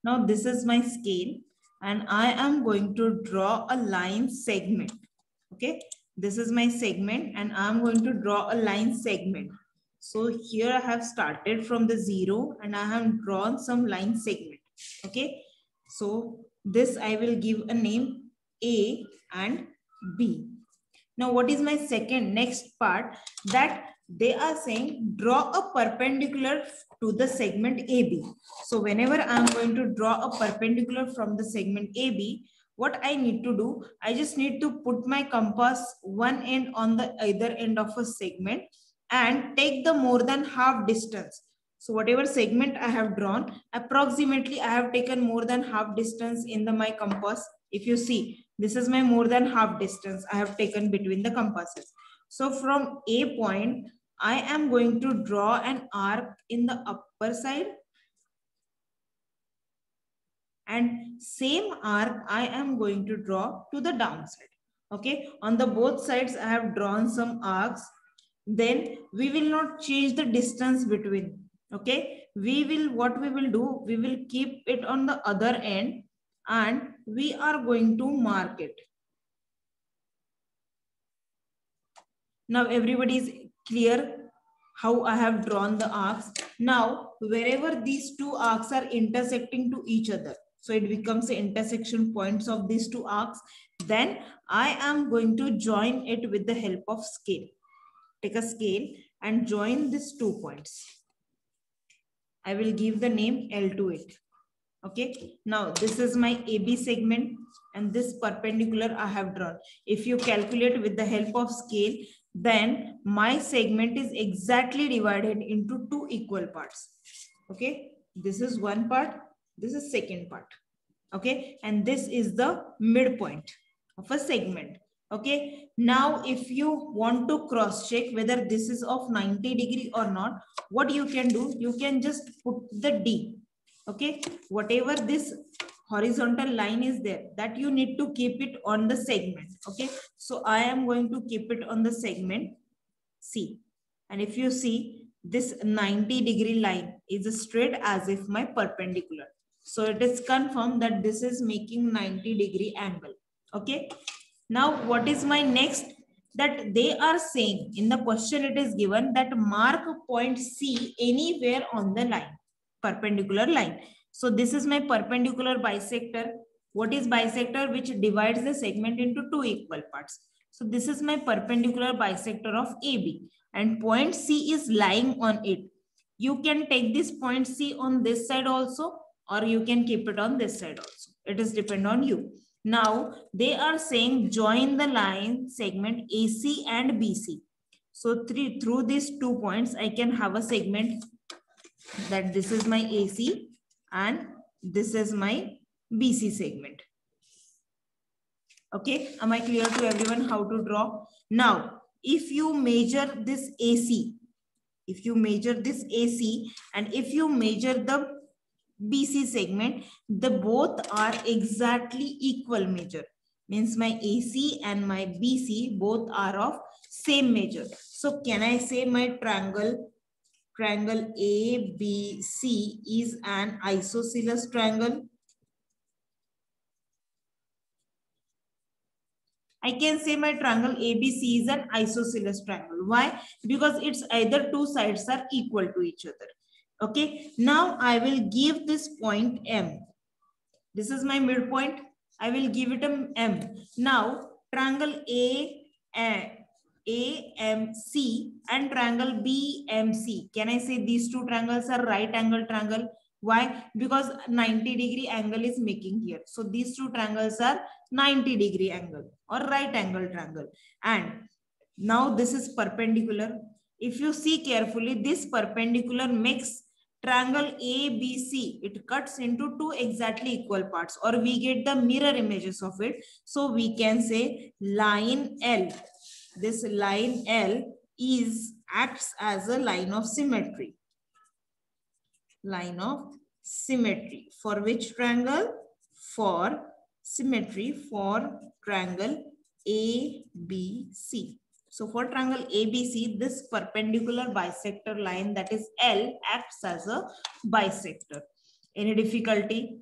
Now this is my scale and I am going to draw a line segment. Okay, this is my segment and I'm going to draw a line segment. So here I have started from the 0 and I have drawn some line segment. Okay, so this I will give a name A and B. Now what is my next part, that they are saying draw a perpendicular to the segment AB. So whenever I'm going to draw a perpendicular from the segment AB, what I need to do, I just need to put my compass one end on the either end of a segment and take the more than half distance. So whatever segment I have drawn, approximately I have taken more than half distance in my compass. If you see, this is my more than half distance I have taken between the compasses. So from A point, I am going to draw an arc in the upper side. And same arc I am going to draw to the downside. Okay, on the both sides I have drawn some arcs. Then we will not change the distance between. Okay, what we will do, we will keep it on the other end and we are going to mark it. Now everybody is clear how I have drawn the arcs. Now wherever these two arcs are intersecting to each other, so it becomes the intersection points of these two arcs, then I am going to join it with the help of scale. Take a scale and join these 2 points. I will give the name L to it. Okay, now this is my AB segment and this perpendicular I have drawn. If you calculate with the help of scale, then my segment is exactly divided into 2 equal parts. Okay, this is one part, this is second part. Okay, and this is the midpoint of a segment. Okay, now if you want to cross check whether this is of 90 degree or not, what you can do, you can just put the D. Okay, whatever this horizontal line is there, that you need to keep it on the segment. Okay, so I am going to keep it on the segment C. And if you see, this 90 degree line is straight as if my perpendicular. So it is confirmed that this is making 90 degree angle. Okay. Now what is my next? That they are saying in the question it is given that mark point C anywhere on the line, perpendicular line. So this is my perpendicular bisector. What is bisector? Which divides the segment into 2 equal parts. So this is my perpendicular bisector of AB and point C is lying on it. You can take this point C on this side also, or you can keep it on this side also. It is depend on you. Now they are saying join the line segment AC and BC. So through these 2 points, I can have a segment that this is my AC and this is my BC segment. Okay, am I clear to everyone how to draw? Now, if you measure this AC, and if you measure the BC segment, the both are exactly equal measure. Means my AC and my BC both are of same measure. So can I say my triangle ABC is an isosceles triangle? I can say my triangle ABC is an isosceles triangle. Why? Because it's either two sides are equal to each other. Okay. Now I will give this point M. This is my midpoint. I will give it a M. Now triangle AMC and triangle BMC. Can I say these two triangles are right angle triangle? Why? Because 90 degree angle is making here. So these two triangles are 90 degree angle or right angle triangle. And now this is perpendicular. If you see carefully, this perpendicular makes triangle ABC. It cuts into two exactly equal parts, or we get the mirror images of it. So we can say line L. This line L acts as a line of symmetry. Line of symmetry. For which triangle? For symmetry for triangle ABC. So for triangle ABC, this perpendicular bisector line, that is L, acts as a bisector. Any difficulty?